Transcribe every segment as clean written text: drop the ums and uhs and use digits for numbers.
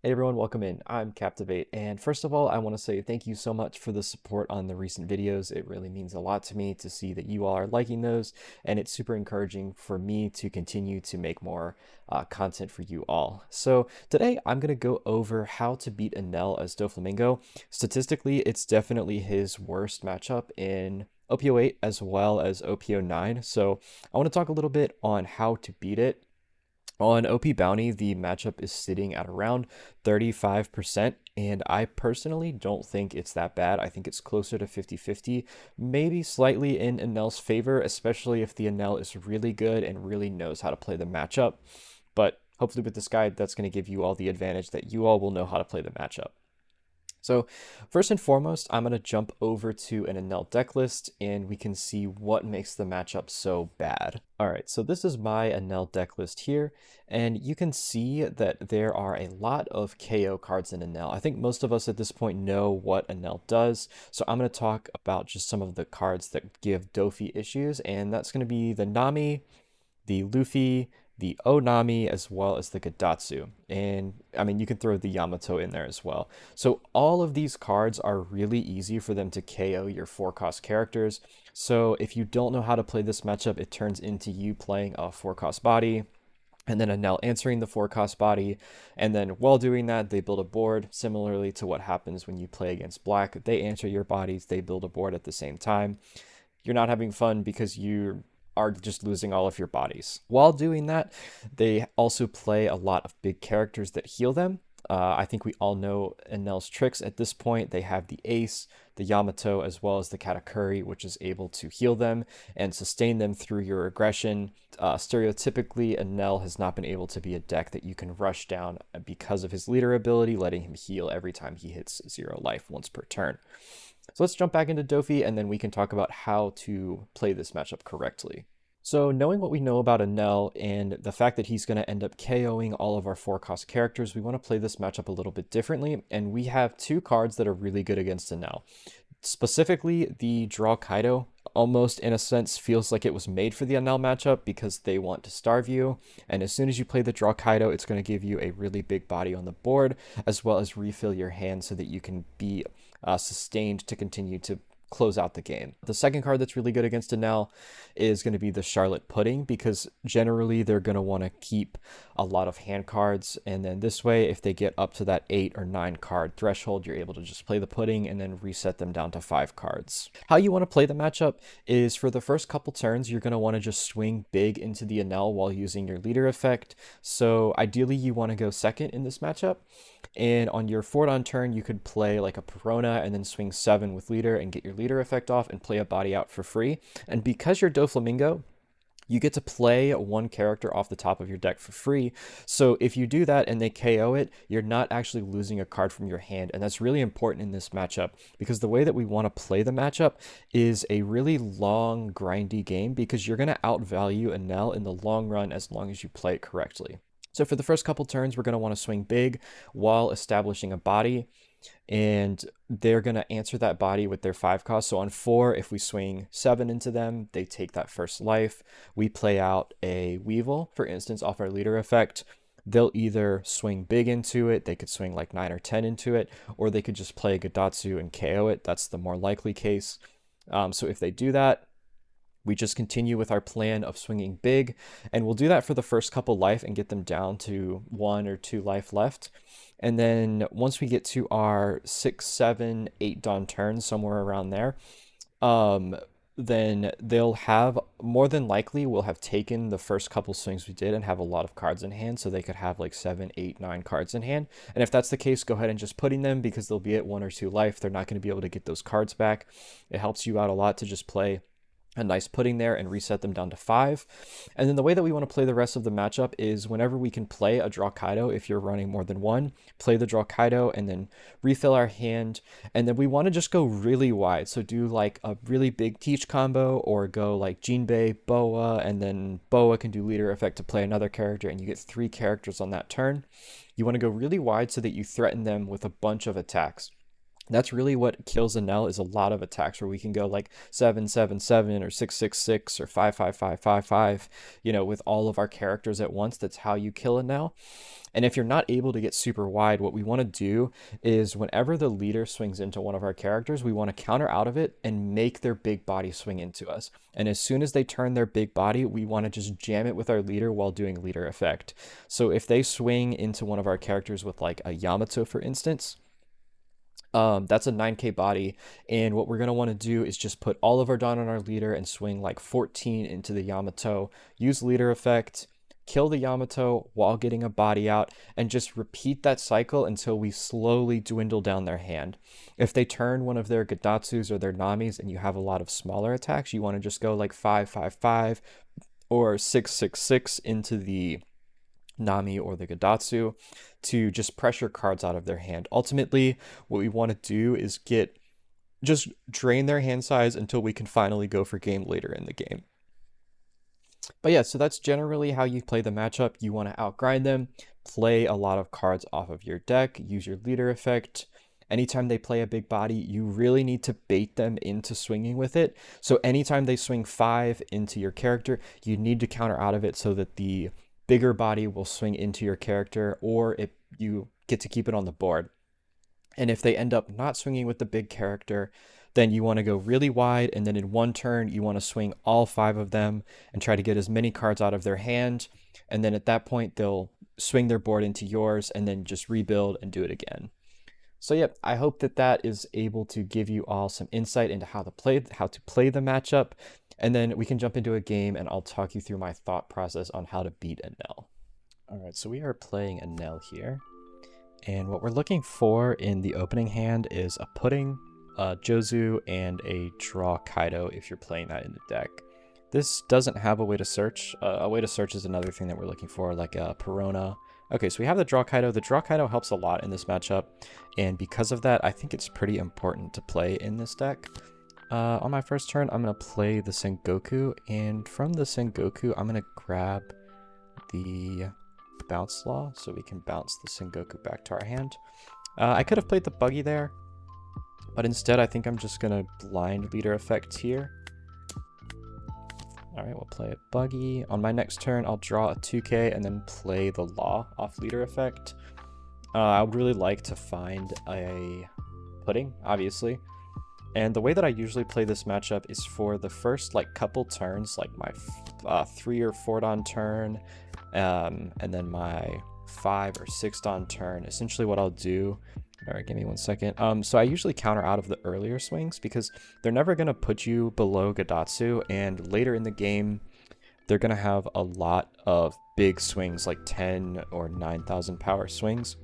Hey everyone, welcome in. I'm Captivate, and first of all, I want to say thank you so much for the support on the recent videos. It really means a lot to me to see that you all are liking those, and it's super encouraging for me to continue to make more content for you all. So today, I'm going to go over how to beat Enel as Doflamingo. Statistically, it's definitely his worst matchup in OP08 as well as OP09, so I want to talk a little bit on how to beat it. On OP Bounty, the matchup is sitting at around 35%, and I personally don't think it's that bad. I think it's closer to 50-50, maybe slightly in Enel's favor, especially if the Enel is really good and really knows how to play the matchup. But hopefully with this guide, that's going to give you all the advantage that you all will know how to play the matchup. So first and foremost, I'm going to jump over to an Enel deck list and we can see what makes the matchup so bad. All right, so this is my Enel deck list here, and you can see that there are a lot of KO cards in Enel. I think most of us at this point know what Enel does, so I'm going to talk about just some of the cards that give Dofi issues, and that's going to be the Nami, the Luffy, the Onami, as well as the Gadatsu. And I mean, you can throw the Yamato in there as well. So all of these cards are really easy for them to KO your 4-cost characters. So if you don't know how to play this matchup, it turns into you playing a 4-cost body, and then Enel answering the 4-cost body, and then while doing that, they build a board, similarly to what happens when you play against black. They answer your bodies, they build a board at the same time. You're not having fun because you are just losing all of your bodies. While doing that, they also play a lot of big characters that heal them. I think we all know Enel's tricks at this point. They have the Ace, the Yamato, as well as the Katakuri, which is able to heal them and sustain them through your aggression. Stereotypically, Enel has not been able to be a deck that you can rush down because of his leader ability, letting him heal every time he hits 0 life once per turn. So let's jump back into Dofi, and then we can talk about how to play this matchup correctly. So knowing what we know about Enel and the fact that he's going to end up KOing all of our 4-cost characters, we want to play this matchup a little bit differently, and we have 2 cards that are really good against Enel. Specifically, the Draw Kaido almost in a sense feels like it was made for the Enel matchup because they want to starve you, and as soon as you play the Draw Kaido, it's going to give you a really big body on the board, as well as refill your hand so that you can be sustained to continue to close out the game. The second card that's really good against Enel is going to be the Charlotte Pudding, because generally they're going to want to keep a lot of hand cards, and then this way, if they get up to that 8 or 9 card threshold, you're able to just play the pudding and then reset them down to 5 cards. How you want to play the matchup is for the first couple turns, you're going to want to just swing big into the Enel while using your leader effect. So ideally you want to go second in this matchup, and on your forward on turn, you could play like a Perona and then swing 7 with leader and get your leader effect off and play a body out for free. And because you're Doflamingo, you get to play 1 character off the top of your deck for free. So if you do that and they KO it, you're not actually losing a card from your hand. And that's really important in this matchup, because the way that we want to play the matchup is a really long, grindy game, because you're going to outvalue Enel in the long run as long as you play it correctly. So for the first couple turns, we're going to want to swing big while establishing a body, and they're going to answer that body with their 5 cost. So on 4, if we swing 7 into them, they take that first life. We play out a Weevil, for instance, off our leader effect. They'll either swing big into it, they could swing like 9 or 10 into it, or they could just play a Gadatsu and KO it. That's the more likely case. So if they do that, we just continue with our plan of swinging big, and we'll do that for the first couple life and get them down to 1 or 2 life left. And then once we get to our 6, 7, 8 dawn turns, somewhere around there, then they'll have, more than likely, will have taken the first couple swings we did and have a lot of cards in hand, so they could have like 7, 8, 9 cards in hand. And if that's the case, go ahead and just putting them, because they'll be at 1 or 2 life. They're not going to be able to get those cards back. It helps you out a lot to just play a nice pudding there and reset them down to 5. And then the way that we want to play the rest of the matchup is whenever we can play a Draw Kaido, if you're running more than 1, play the Draw Kaido and then refill our hand. And then we want to just go really wide. So do like a really big Teach combo, or go like Jinbei, Boa, and then Boa can do leader effect to play another character, and you get 3 characters on that turn. You want to go really wide so that you threaten them with a bunch of attacks. That's really what kills Enel, is a lot of attacks where we can go like 777 or 666 or 55555, you know, with all of our characters at once. That's how you kill Enel. And if you're not able to get super wide, what we want to do is whenever the leader swings into one of our characters, we want to counter out of it and make their big body swing into us. And as soon as they turn their big body, we want to just jam it with our leader while doing leader effect. So if they swing into one of our characters with like a Yamato, for instance, that's a 9k body, and what we're going to want to do is just put all of our Dawn on our leader and swing like 14 into the Yamato, use leader effect, kill the Yamato while getting a body out, and just repeat that cycle until we slowly dwindle down their hand. If they turn one of their Gadatsus or their Namis and you have a lot of smaller attacks, you want to just go like 555 or 666 into the Nami or the Gadatsu to just pressure cards out of their hand. Ultimately, what we want to do is just drain their hand size until we can finally go for game later in the game. But yeah, so that's generally how you play the matchup. You want to outgrind them, play a lot of cards off of your deck, use your leader effect. Anytime they play a big body, you really need to bait them into swinging with it. So anytime they swing 5 into your character, you need to counter out of it so that the bigger body will swing into your character, or if you get to keep it on the board. And if they end up not swinging with the big character, then you want to go really wide, and then in one turn you want to swing all 5 of them and try to get as many cards out of their hand, and then at that point they'll swing their board into yours and then just rebuild and do it again. So yep, I hope that that is able to give you all some insight into how to play the matchup, and then we can jump into a game and I'll talk you through my thought process on how to beat Enel. All right, so we are playing Enel here, and what we're looking for in the opening hand is a pudding, a Jozu, and a draw Kaido if you're playing that in the deck. This doesn't have a way to search. A way to search is another thing that we're looking for, like a Perona. Okay, so we have the draw Kaido. The draw Kaido helps a lot in this matchup, and because of that, I think it's pretty important to play in this deck. On my first turn, I'm going to play the Sengoku, and from the Sengoku, I'm going to grab the Bounce Law, so we can bounce the Sengoku back to our hand. I could have played the Buggy there, but instead I think I'm just going to blind leader effect here. Alright, we'll play a Buggy. On my next turn, I'll draw a 2k and then play the Law off leader effect. I would really like to find a Pudding, obviously. And the way that I usually play this matchup is for the first like couple turns, like my 3 or 4 Dawn turn, and then my 5 or 6 Dawn turn. Essentially what I'll do, all right, give me 1 second. So I usually counter out of the earlier swings because they're never going to put you below Gadatsu, and later in the game, they're going to have a lot of big swings, like 10 or 9,000 power swings.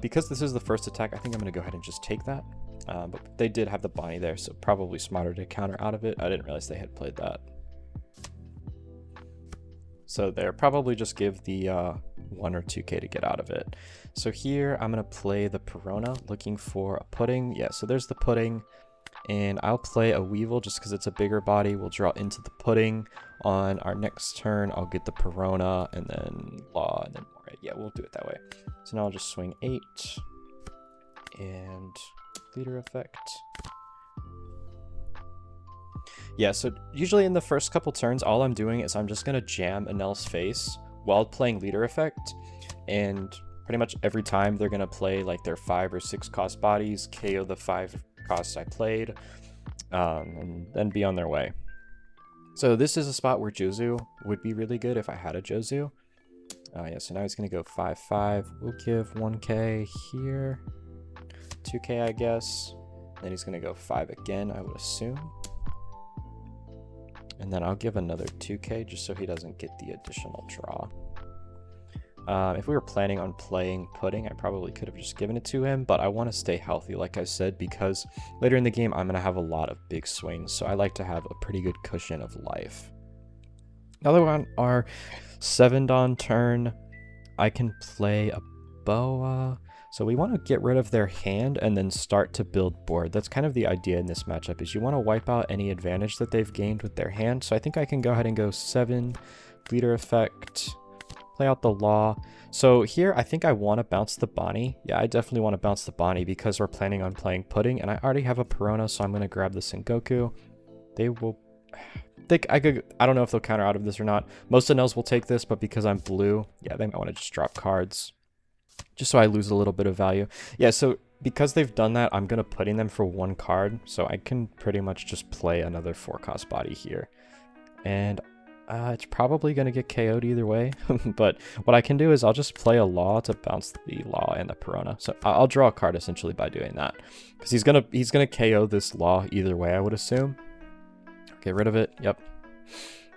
Because this is the first attack, I think I'm going to go ahead and just take that. But they did have the Bonnie there, so probably smarter to counter out of it. I didn't realize they had played that. So they'll probably just give the 1 or 2k to get out of it. So here I'm going to play the Perona, looking for a Pudding. Yeah, so there's the Pudding. And I'll play a Weevil just because it's a bigger body. We'll draw into the Pudding. On our next turn, I'll get the Perona and then Law and then more. Yeah, we'll do it that way. So now I'll just swing 8 and leader effect. Yeah, so usually in the first couple turns, all I'm doing is I'm just going to jam Enel's face while playing leader effect. And pretty much every time they're going to play like their 5 or 6 cost bodies, KO the 5 costs I played, and then be on their way. So this is a spot where Jozu would be really good if I had a Jozu. Yeah, so now he's going to go 5-5. We'll give 1k here, 2k I guess. Then he's going to go 5 again, I would assume. And then I'll give another 2k just so he doesn't get the additional draw. If we were planning on playing Pudding, I probably could have just given it to him, but I want to stay healthy, like I said, because later in the game, I'm going to have a lot of big swings, so I like to have a pretty good cushion of life. Another one, our 7 Dawn turn, I can play a Boa. So we want to get rid of their hand and then start to build board. That's kind of the idea in this matchup, is you want to wipe out any advantage that they've gained with their hand. So I think I can go ahead and go 7 leader effect, play out the Law. So here, I think I want to bounce the Bonnie. Yeah, I definitely want to bounce the Bonnie because we're planning on playing Pudding, and I already have a Perona, so I'm going to grab the Sengoku. They will... I don't know if they'll counter out of this or not. Most Enels will take this, but because I'm blue, yeah, they might want to just drop cards. Just so I lose a little bit of value. Yeah, so because they've done that, I'm going to put in them for 1 card, so I can pretty much just play another 4-cost body here. And it's probably going to get KO'd either way, but what I can do is I'll just play a Law to bounce the Law and the Perona. So I'll draw a card essentially by doing that, because he's gonna KO this Law either way, I would assume. Get rid of it. Yep.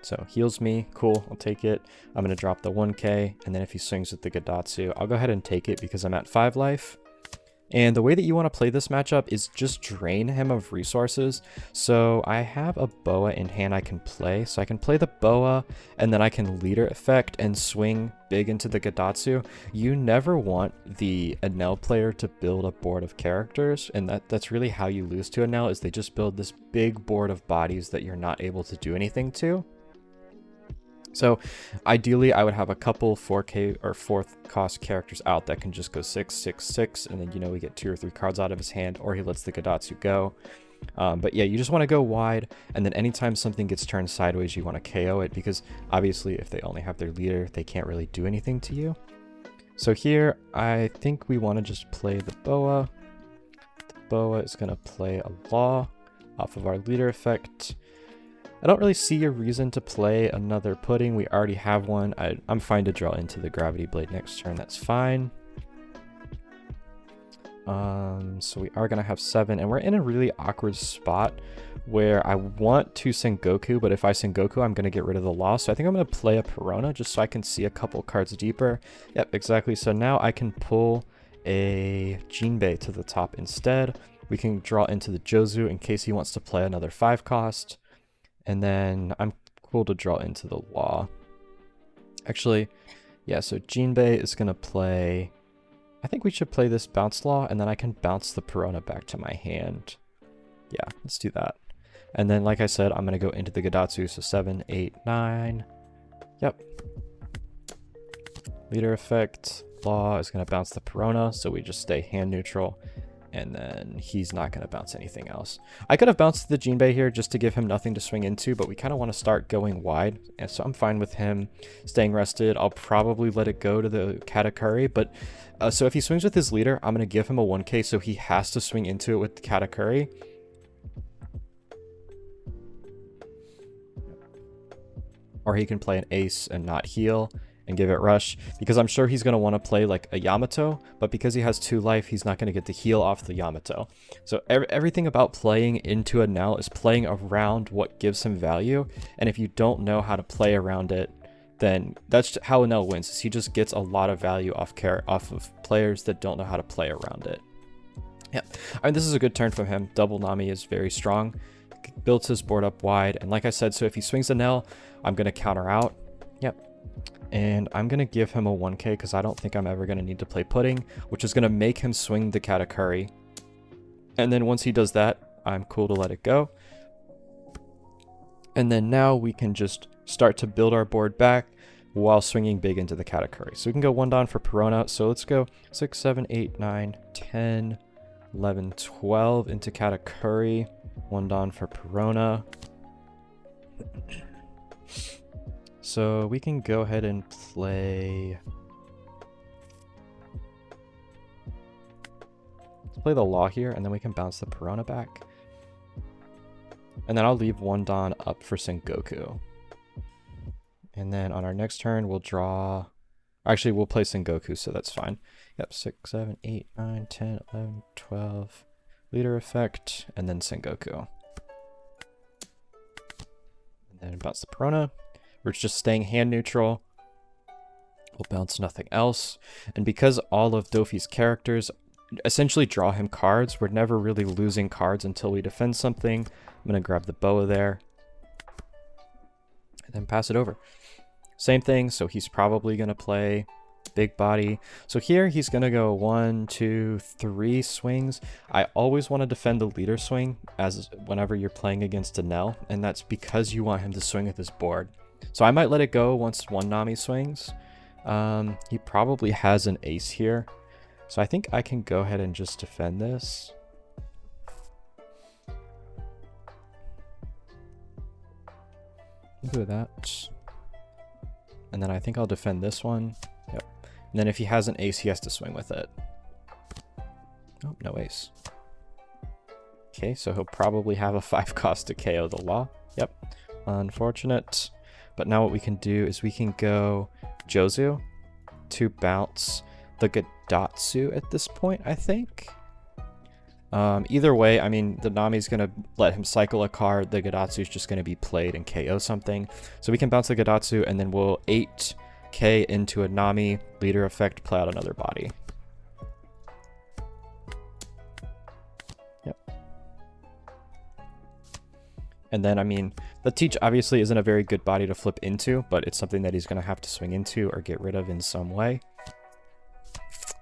So heals me. Cool. I'll take it. I'm going to drop the 1k. And then if he swings with the Gadatsu, I'll go ahead and take it because I'm at 5 life. And the way that you want to play this matchup is just drain him of resources. So I have a Boa in hand I can play. So I can play the Boa and then I can leader effect and swing big into the Gadatsu. You never want the Enel player to build a board of characters. And that's really how you lose to Enel, is they just build this big board of bodies that you're not able to do anything to. So ideally I would have a couple 4k or 4th cost characters out that can just go 6, 6, 6, and then, you know, we get 2 or 3 cards out of his hand, or he lets the Gadatsu go. But yeah, you just want to go wide, and then anytime something gets turned sideways, you want to KO it, because obviously if they only have their leader, they can't really do anything to you. So here, I think we want to just play the Boa. The Boa is going to play a Law off of our leader effect. I don't really see a reason to play another Pudding. We already have one. I'm fine to draw into the Gravity Blade next turn. That's fine. So we are going to have 7, and we're in a really awkward spot where I want to Sengoku, but if I Sengoku, I'm going to get rid of the Law. So I think I'm going to play a Perona just so I can see a couple cards deeper. Yep, exactly. So now I can pull a Jinbei to the top instead. We can draw into the Jozu in case he wants to play another 5-cost. And then I'm cool to draw into the Law. Actually, yeah, so Jinbei is going to play... I think we should play this Bounce Law, and then I can bounce the Perona back to my hand. Yeah, let's do that. And then, like I said, I'm going to go into the Gadatsu, so 7, 8, 9. Yep. Leader effect. Law is going to bounce the Perona, so we just stay hand neutral. And then he's not going to bounce anything else. I could have bounced the Jinbei here just to give him nothing to swing into, but we kind of want to start going wide. And so I'm fine with him staying rested. I'll probably let it go to the Katakuri. But so if he swings with his leader, I'm going to give him a 1k, so he has to swing into it with the Katakuri. Or he can play an ace and not heal and give it rush, because I'm sure he's going to want to play like a Yamato, but because he has 2 life, he's not going to get the heal off the Yamato. So everything about playing into Enel is playing around what gives him value, and if you don't know how to play around it, then that's how Enel wins, is he just gets a lot of value off of players that don't know how to play around it. Yeah, I mean, this is a good turn from him. Double Nami is very strong, builds his board up wide, and like I said, so if he swings Enel, I'm going to counter out. Yep. And I'm going to give him a 1k because I don't think I'm ever going to need to play Pudding, which is going to make him swing the Katakuri. And then once he does that, I'm cool to let it go. And then now we can just start to build our board back while swinging big into the Katakuri. So we can go 1 down for Perona. So let's go 6, 7, 8, 9, 10, 11, 12 into Katakuri. 1 down for Perona. So we can go ahead and play... Let's play the Law here, and then we can bounce the Perona back. And then I'll leave 1 Don up for Sengoku. And then on our next turn, we'll draw... Actually, we'll play Sengoku, so that's fine. Yep, 6, 7, 8, 9, 10, 11, 12. Leader effect, and then Sengoku. And then bounce the Perona. We're just staying hand neutral. We'll bounce nothing else. And because all of Dofi's characters essentially draw him cards, we're never really losing cards until we defend something. I'm going to grab the Boa there. And then pass it over. Same thing, so he's probably going to play big body. So here he's going to go 1, 2, 3 swings. I always want to defend the leader swing as whenever you're playing against Enel, and that's because you want him to swing with his board. So I might let it go once 1 Nami swings, He probably has an ace here. So I think I can go ahead and just defend this. Do that. And then I think I'll defend this one. Yep. And then if he has an ace, he has to swing with it. Oh, no ace. Okay, so he'll probably have a 5 cost to KO the law. Yep. Unfortunate. But now what we can do is we can go Jozu to bounce the Gadatsu at this point, I think. Either way, I mean, the Nami's going to let him cycle a card. The Gadatsu is just going to be played and KO something. So we can bounce the Gadatsu, and then we'll 8k into a Nami, leader effect, play out another body. Yep. And then, I mean, the Teach obviously isn't a very good body to flip into, but it's something that he's going to have to swing into or get rid of in some way.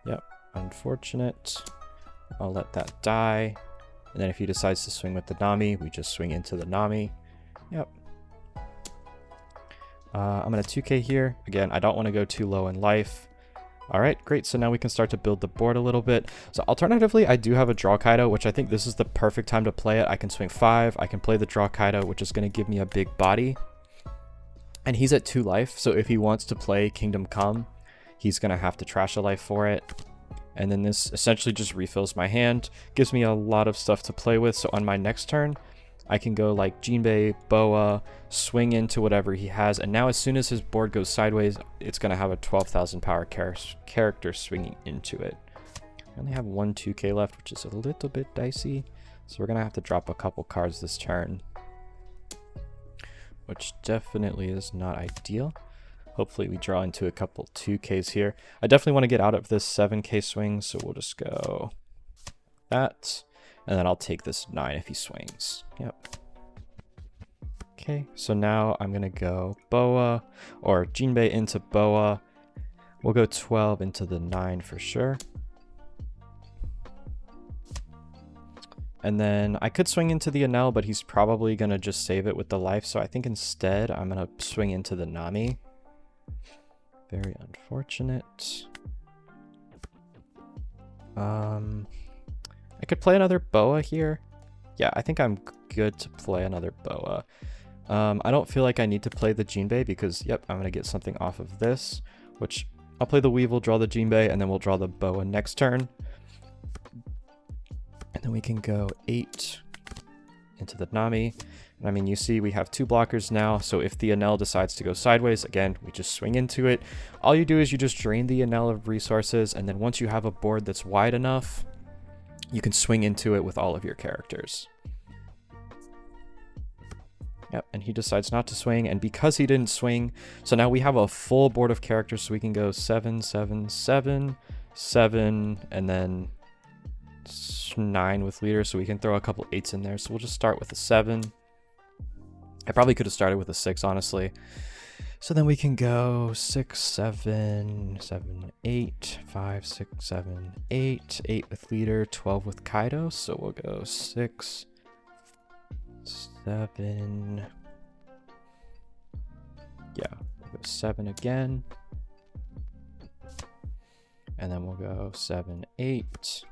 Yep, unfortunate. I'll let that die. And then if he decides to swing with the Nami, we just swing into the Nami. Yep. I'm going to 2k here. Again, I don't want to go too low in life. All right, great. So now we can start to build the board a little bit. So alternatively, I do have a draw Kaido, which I think this is the perfect time to play it. I can swing 5. I can play the draw Kaido, which is going to give me a big body. And he's at 2 life. So if he wants to play Kingdom Come, he's going to have to trash a life for it. And then this essentially just refills my hand, gives me a lot of stuff to play with. So on my next turn, I can go like Jinbei, Boa, swing into whatever he has. And now as soon as his board goes sideways, it's going to have a 12,000 power character swinging into it. I only have 1 2k left, which is a little bit dicey. So we're going to have to drop a couple cards this turn, which definitely is not ideal. Hopefully we draw into a couple 2Ks here. I definitely want to get out of this 7K swing, so we'll just go that. And then I'll take this 9 if he swings. Yep. Okay, so now I'm going to go Boa, or Jinbei into Boa. We'll go 12 into the 9 for sure. And then I could swing into the Enel, but he's probably going to just save it with the life. So I think instead I'm going to swing into the Nami. Very unfortunate. I could play another Boa here. Yeah, I think I'm good to play another Boa. I don't feel like I need to play the Jinbei because, yep, I'm going to get something off of this, which I'll play the Weevil, draw the Jinbei, and then we'll draw the Boa next turn. And then we can go 8 into the Nami. And I mean, you see we have 2 blockers now, so if the Enel decides to go sideways, again, we just swing into it. All you do is you just drain the Enel of resources, and then once you have a board that's wide enough, you can swing into it with all of your characters. Yep, and he decides not to swing, and because he didn't swing, so now we have a full board of characters, so we can go 7, 7, 7, 7, and then 9 with leader, so we can throw a couple 8s in there. So we'll just start with a 7. I probably could have started with a 6, honestly. So then we can go 6, 7, 7, 8, 5, 6, 7, 8, 8 with leader, 12 with Kaido. So we'll go 6, 7. Yeah, we'll go 7 again. And then we'll go 7, 8.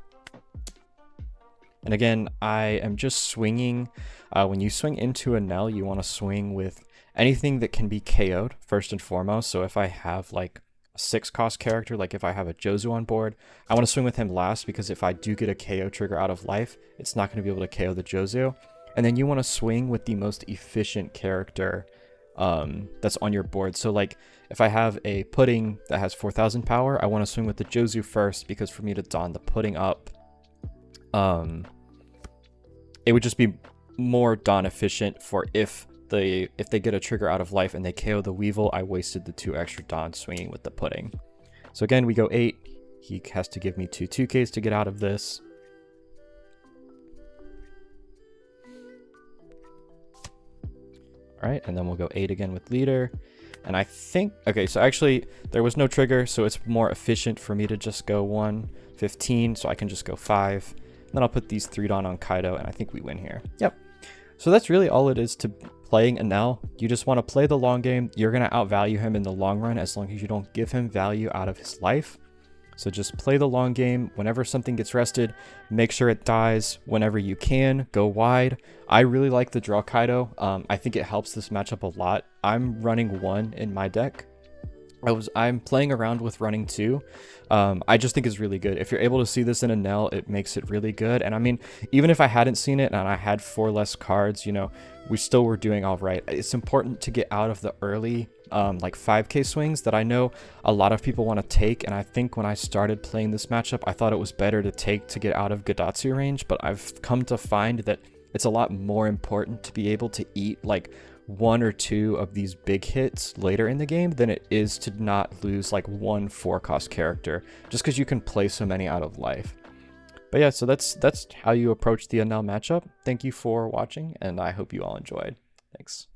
And again, I am just swinging. When you swing into a Enel, you want to swing with anything that can be KO'd first and foremost. So if I have like a 6 cost character, like if I have a Jozu on board, I want to swing with him last because if I do get a KO trigger out of life, it's not going to be able to KO the Jozu. And then you want to swing with the most efficient character that's on your board. So like if I have a Pudding that has 4,000 power, I want to swing with the Jozu first because for me to don the Pudding up, it would just be more don efficient for if they get a trigger out of life and they KO the Weevil, I wasted the 2 extra don swinging with the Pudding. So again, we go 8. He has to give me 2 2Ks to get out of this. All right, and then we'll go 8 again with leader. And I think, okay, so actually there was no trigger, so it's more efficient for me to just go 1, 15, so I can just go 5. Then I'll put these 3 don on Kaido, and I think we win here. Yep. So that's really all it is to playing Enel, you just want to play the long game. You're going to outvalue him in the long run as long as you don't give him value out of his life. So just play the long game. Whenever something gets rested, make sure it dies whenever you can. Go wide. I really like the draw Kaido. I think it helps this matchup a lot. I'm running 1 in my deck. I'm playing around with running 2. I just think it's really good. If you're able to see this in Enel, it makes it really good. And I mean, even if I hadn't seen it and I had 4 less cards, you know, we still were doing all right. It's important to get out of the early like 5k swings that I know a lot of people want to take. And I think when I started playing this matchup, I thought it was better to take to get out of Gadatsu range, but I've come to find that it's a lot more important to be able to eat like 1 or 2 of these big hits later in the game than it is to not lose like 1 4-cost character just because you can play so many out of life. But yeah, so that's how you approach the Enel matchup. Thank you for watching, and I hope you all enjoyed. Thanks.